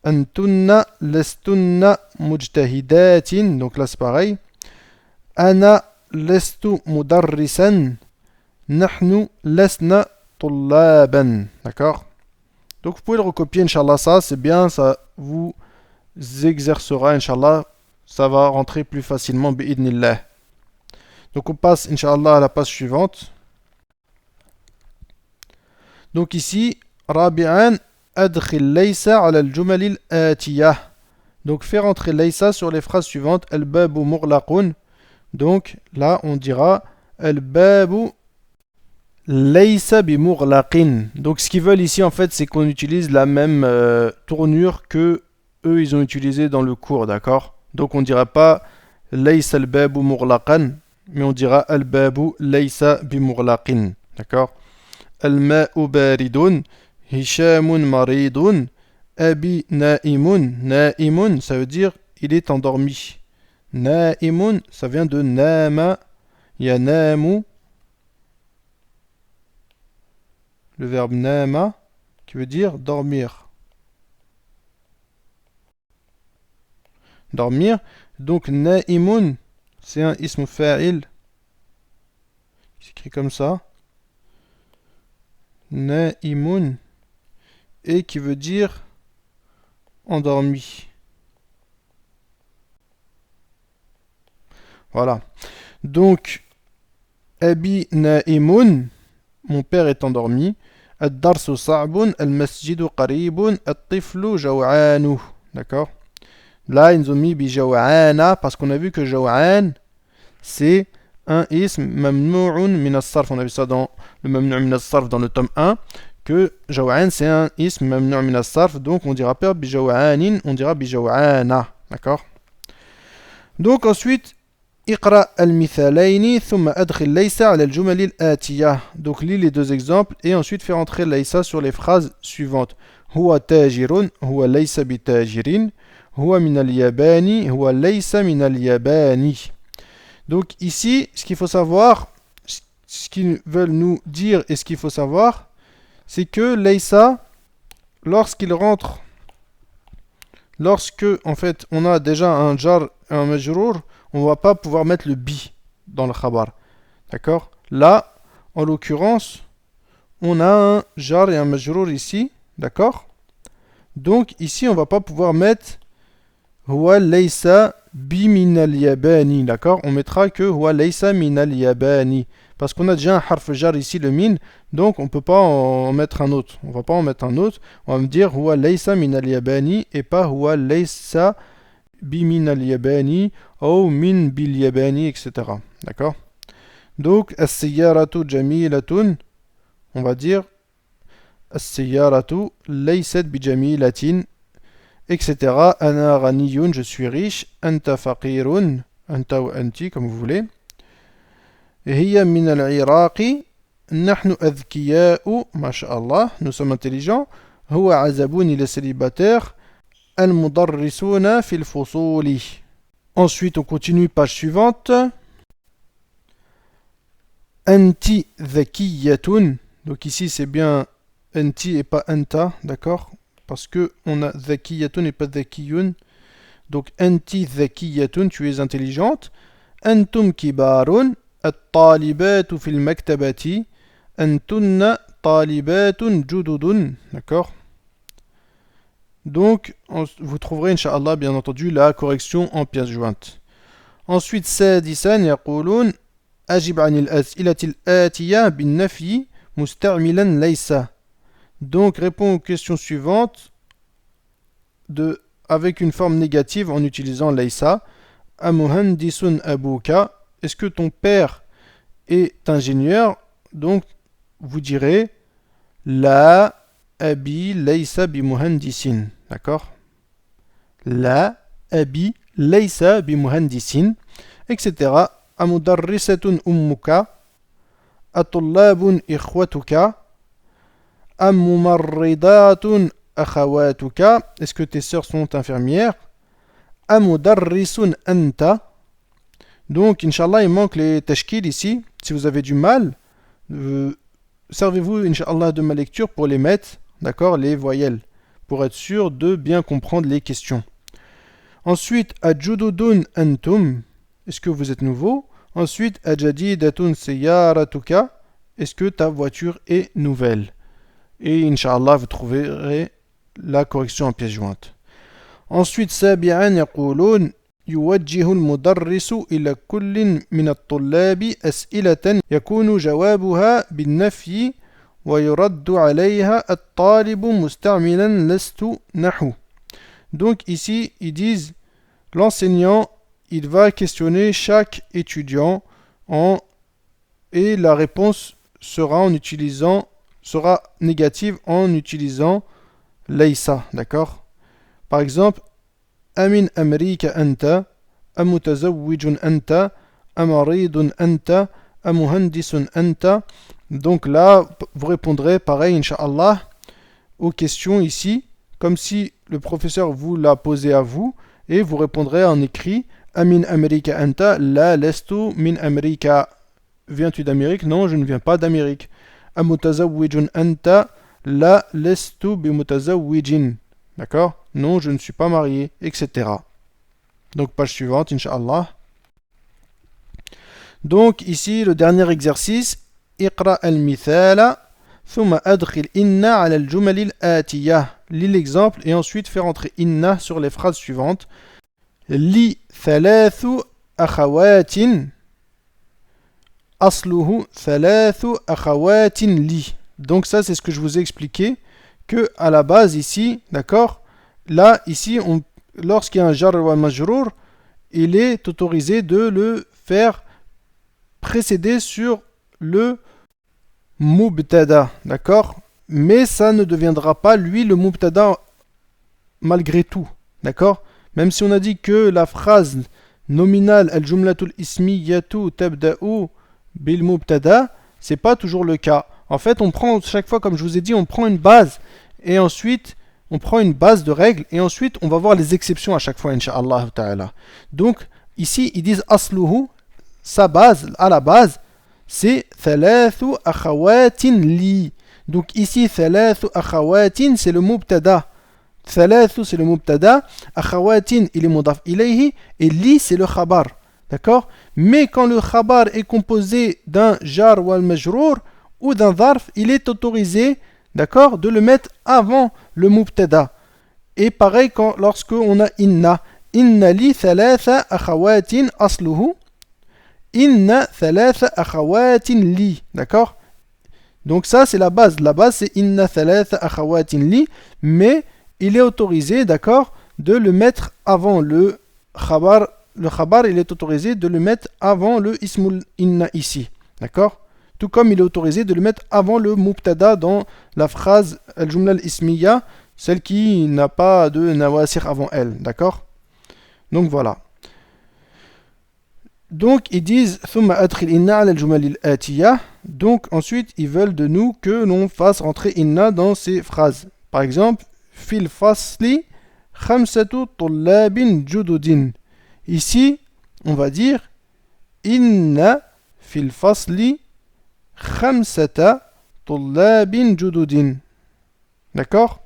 antunna lestunna mujtahidatin. Donc là c'est pareil. Ana lestu mudarrisan, nahnu lesna tullaban. D'accord? Donc vous pouvez le recopier, Inch'Allah, ça c'est bien, ça vous exercera, Inch'Allah, ça va rentrer plus facilement, bi'idnillah. Donc on passe, Inch'Allah, à la page suivante. Donc ici, Rabi'an, adkhil laysa ala al-jumal al-atiyah. Donc faire entrer laysa sur les phrases suivantes. Al-babu mughlaqun. Donc là, on dira Al-babu laysa bi mughlaqin. Donc ce qu'ils veulent ici, en fait, c'est qu'on utilise la même tournure que eux, ils ont utilisé dans le cours, d'accord? Donc on ne dira pas laysa al-babu mughlaqan, mais on dira Al-babu laysa bi mughlaqin. D'accord? Al-ma'u baridun, Hishamun maridun, Abi na'imun. Na'imun, ça veut dire il est endormi. Na'imun, ça vient de nama, yanamu, le verbe nama, qui veut dire dormir. Dormir. Donc na'imun, c'est un ism fa'il, qui s'écrit comme ça. Na'imun, et qui veut dire endormi. Voilà. Donc, Abi na'imun, mon père est endormi. Ad-darsu sa'bun, al-masjidu qaribun, at-tiflu jaw'anu. D'accord? Là, ils nous ont mis bi jaw'ana, parce qu'on a vu que jaw'an, c'est un ism mamnu'un min as-sarf. On a vu ça dans le mamnu' min as-sarf dans le tome 1, que jaw'an c'est un ism mamnu' min as-sarf, donc on dira pas bi jaw'anin, on dira bi jaw'ana. D'accord? Donc ensuite, iqra al-mithalaini thumma adkhil laysa ala al-jumal al-atiyah. Donc lis les deux exemples et ensuite faire entrer laysa sur les phrases suivantes. Huwa tajirun, huwa laysa bi tajirin, huwa min al-yabani, huwa laysa min al-yabani. Donc ici, ce qu'il faut savoir, ce qu'ils veulent nous dire et ce qu'il faut savoir, c'est que laysa, lorsqu'il rentre, lorsque en fait on a déjà un jar et un majrour, on ne va pas pouvoir mettre le bi dans le khabar. D'accord? Là, en l'occurrence, on a un jar et un majrour ici. D'accord? Donc ici, on ne va pas pouvoir mettre huwa laysa bi min al-yabani. D'accord? On mettra que huwa laysa min al-yabani. Parce qu'on a déjà un harf jar ici, le min, donc on ne peut pas en mettre un autre. On ne va pas en mettre un autre. On va me dire huwa laysa min al-yabani et pas huwa laysa bi min al-yabani ou min bil yabani, etc. D'accord? Donc, as-sayyaratu jamilatun, on va dire as-sayyaratu laysat bijamilatin, etc. Ana ghaniyun, je suis riche. Anta faqirun, anta ou anti, comme vous voulez. Hiya min al-Iraqi, nahnu adhkiya'u, masha'Allah, nous sommes intelligents. Huwa azabun, il est célibataire. Al-mudarrisuna fil fusuli. Ensuite, on continue, page suivante. Anti dhakiyatun. Donc ici, c'est bien anti et pas anta, d'accord? Parce que on a dhakiyatun et pas dhakiyun. Donc anti dhakiyatun, tu es intelligente. Antum kibarun. At-talibatu fil maktabati. Antunna talibatun jududun. D'accord? Donc, vous trouverez, Inch'Allah, bien entendu, la correction en pièces jointes. Ensuite, sadisan yaqulun ajib anil as'ilati al-atiya bin nafi musta'milan laysa. Donc, réponds aux questions suivantes avec une forme négative en utilisant laysa. Amuhandisun abuka. Est-ce que ton père est ingénieur? Donc, vous direz la abi laysa bimuhandisin. D'accord? La abi laysa bimuhandisin, etc. Amudarrisatun ummuka. Atullabun ikhwatuka. Amumarridatun akhawatuka. Est-ce que tes sœurs sont infirmières? Amudarrisun anta. Donc, Inch'Allah, il manque les tashkil ici. Si vous avez du mal, servez-vous, Inch'Allah, de ma lecture pour les mettre, d'accord, les voyelles, pour être sûr de bien comprendre les questions. Ensuite, ajududun antum. Est-ce que vous êtes nouveau? Ensuite, ajadidatun sayyaratuka. Est-ce que ta voiture est nouvelle? Et Inch'Allah, vous trouverez la correction en pièces jointes. Ensuite, sabi'an yaqulun يوجه المدرس إلى كل من الطلاب أسئلة يكون جوابها بالنفي ويرد عليها الطالب مستعملا لست نحو. Donc ici, ils disent l'enseignant, il va questionner chaque étudiant et la réponse sera négative en utilisant laysa, d'accord? Par exemple, Amin Amerika anta, amutazawwijun anta, amaridun anta, amuhandisun anta. Donc là, vous répondrez pareil, Inch'Allah, aux questions ici, comme si le professeur vous l'a posé à vous, et vous répondrez en écrit Amin Amerika anta, la lestu min Amerika. Viens-tu d'Amérique? Non, je ne viens pas d'Amérique. Amutazawwijun anta, la lestu bimutazawwijin. D'accord? Non, je ne suis pas marié, etc. Donc, page suivante, Inch'Allah. Donc, ici, le dernier exercice. Iqra al-mithala, thumma adkhil inna ala al-jumal al-atiyah. Lis l'exemple et ensuite fais rentrer inna sur les phrases suivantes. Li thalathu akhawatin. Asluhu thalathu akhawatin li. Donc, ça, c'est ce que je vous ai expliqué. Que à la base ici, d'accord, là ici lorsqu'il y a un jar wa majrour, il est autorisé de le faire précéder sur le mubtada, d'accord, mais ça ne deviendra pas lui le mubtada malgré tout, d'accord, même si on a dit que la phrase nominale al-jumlatul ismiyatu tabda'u bil mubtada, c'est pas toujours le cas. En fait, on prend chaque fois, comme je vous ai dit, on prend une base et ensuite on prend une base de règles et ensuite on va voir les exceptions à chaque fois, Inch'Allah ta'ala. Donc ici ils disent asluhu, sa base, à la base, c'est thalathu akhawatin li. Donc ici thalathu akhawatin c'est le mubtada. Thalathu c'est le mubtada, akhawatin il est mudaf ilayhi et li c'est le khabar. D'accord? Mais quand le khabar est composé d'un jar wal majrour ou d'un zarf, il est autorisé, d'accord, de le mettre avant le mubtada. Et pareil lorsque on a inna. Inna li thalatha akhawatin asluhu. Inna thalatha akhawatin li. D'accord? Donc ça c'est la base. La base c'est inna thalatha akhawatin li. Mais il est autorisé, d'accord, de le mettre avant le khabar. Le khabar, il est autorisé de le mettre avant le ismul inna ici. D'accord? Tout comme il est autorisé de le mettre avant le mubtada dans la phrase al-jumla al-ismiya, celle qui n'a pas de nawasir avant elle. D'accord? Donc voilà. Donc ils disent ثم أدخل إن على الجمل الآتية. Donc ensuite ils veulent de nous que l'on fasse rentrer inna dans ces phrases. Par exemple, في الفصل خمسة طلاب جدد. Ici, on va dire inna في الفصل خمسة طلاب جدد. D'accord?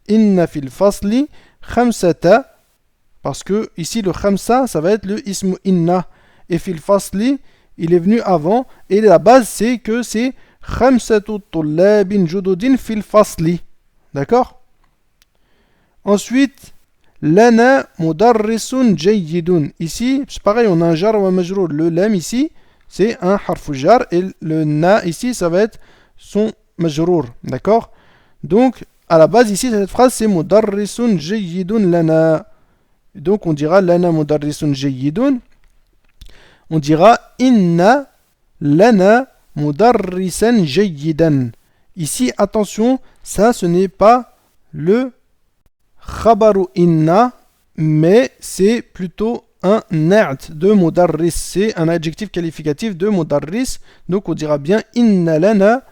Inna في الفصل خمسة, parce que ici le khamsa ça va être le ism inna. Et fil fasli, il est venu avant. Et la base, c'est que c'est khamsatu tullabin jududin fil fasli. D'accord? Ensuite, lana mudarrisun jayyidun. Ici, c'est pareil, on a un jar ou un majrour. Le lam ici, c'est un harfu jar. Et le na ici, ça va être son majrour. D'accord? Donc, à la base, ici, cette phrase, c'est mudarrisun jayyidun lana. Donc, on dira lana mudarrisun jayyidun. On dira inna lana mudarrisan jayyidan. Ici, attention, ça ce n'est pas le khabaru inna, mais c'est plutôt un na'at de mudarris. C'est un adjectif qualificatif de mudarris. Donc on dira bien inna lana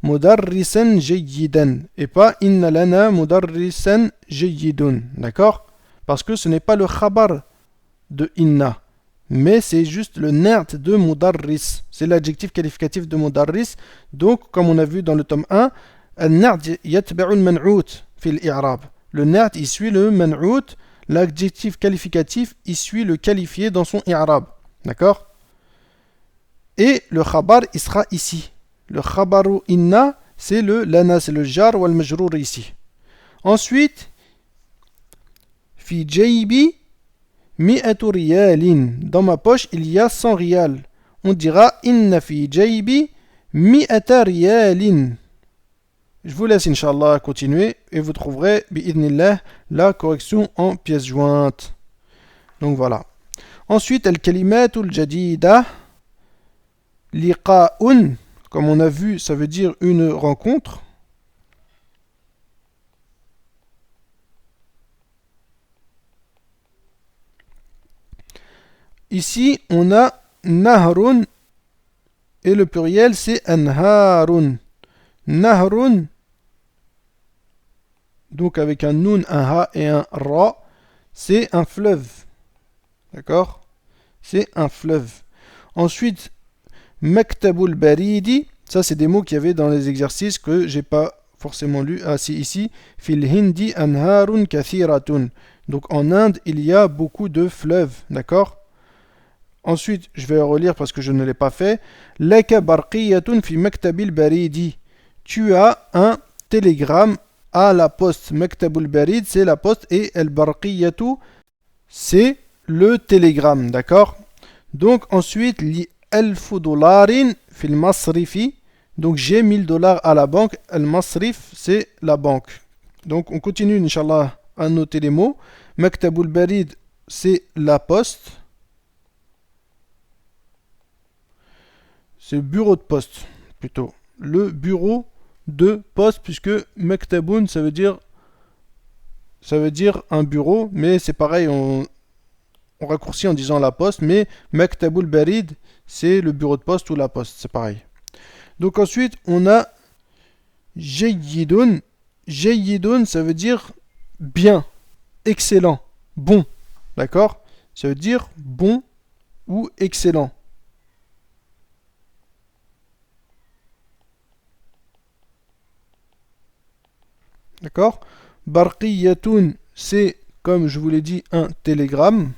mudarrisan jayyidan et pas inna lana mudarrisan jayyidun. D'accord? Parce que ce n'est pas le khabar de inna, mais c'est juste le na'at de mudarris. C'est l'adjectif qualificatif de mudarris. Donc, comme on a vu dans le tome 1, al-na'at yatba'u al-man'out fil i'rab. Le na'at, il suit le man'out. L'adjectif qualificatif, il suit le qualifié dans son i'rab. D'accord? Et le khabar, il sera ici. Le khabaru inna, c'est le lana, c'est le jar ou al-majrour ici. Ensuite, fi jaybi mi'atu riyalin. Dans ma poche, il y a 100 riyals. On dira inna fi jaybi mi'ata riyalin. Je vous laisse, Inch'Allah, continuer et vous trouverez, bi'idnillah, la correction en pièces jointes. Donc voilà. Ensuite, al-kalimatul jadida. Liqa'un. Comme on a vu, ça veut dire une rencontre. Ici, on a nahrun et le pluriel c'est anharun. Nahrun, donc avec un nun, un ha et un ra, c'est un fleuve. D'accord? C'est un fleuve. Ensuite, maktabul baridi, ça c'est des mots qu'il y avait dans les exercices que j'ai pas forcément lu. Ah si, ici, fil hindi anharun kathiratun. Donc en Inde, il y a beaucoup de fleuves. D'accord? Ensuite, je vais relire parce que je ne l'ai pas fait. Laka barqiyatun fi maktabil baridi. Tu as un télégramme à la poste. Maktabul barid, c'est la poste, et el barqiyatu, c'est le télégramme. D'accord? Donc ensuite, li alfu dollarin fil masrifi. Donc j'ai 1000 dollars à la banque. El masrif, c'est la banque. Donc on continue, Inch'Allah, à noter les mots. Maktabul barid, c'est la poste. C'est le bureau de poste, plutôt. Le bureau de poste, puisque maktabun, ça veut dire un bureau, mais c'est pareil, on raccourcit en disant la poste, mais maktabul barid, c'est le bureau de poste ou la poste, c'est pareil. Donc ensuite, on a jayyidun. Jayyidun, ça veut dire bien, excellent, bon. D'accord? Ça veut dire bon ou excellent. D'accord? Barqiyatun, c'est, comme je vous l'ai dit, un télégramme.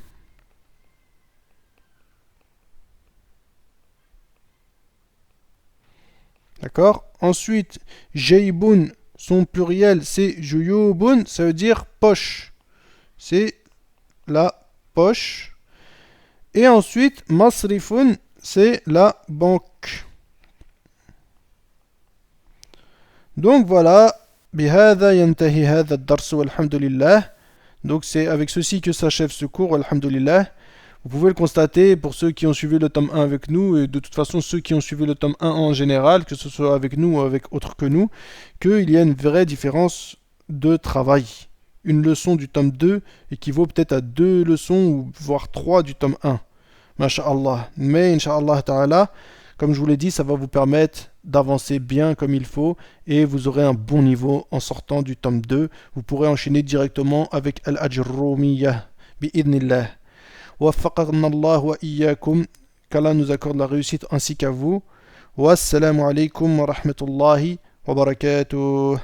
D'accord? Ensuite, jaybun, son pluriel, c'est juyubun, ça veut dire poche. C'est la poche. Et ensuite, masrifun, c'est la banque. Donc voilà. بهذا ينتهي هذا الدرس والحمد لله. Donc c'est avec ceci que s'achève ce cours, alhamdulillah. Vous pouvez le constater pour ceux qui ont suivi le tome 1 avec nous, et de toute façon ceux qui ont suivi le tome 1 en général, que ce soit avec nous ou avec autres que nous, qu'il y a une vraie différence de travail. Une leçon du tome 2 équivaut peut-être à 2 leçons ou voire 3 du tome 1. Masha'Allah. Mais Inch'Allah Ta'ala, comme je vous l'ai dit, ça va vous permettre d'avancer bien comme il faut et vous aurez un bon niveau en sortant du tome 2. Vous pourrez enchaîner directement avec Al-Ajrumiyah. Bi'idnillah. وفقنا الله وإياكم qu'Allah nous accorde la réussite ainsi qu'à vous. Wassalamu alaikum wa rahmatullahi wa barakatuh.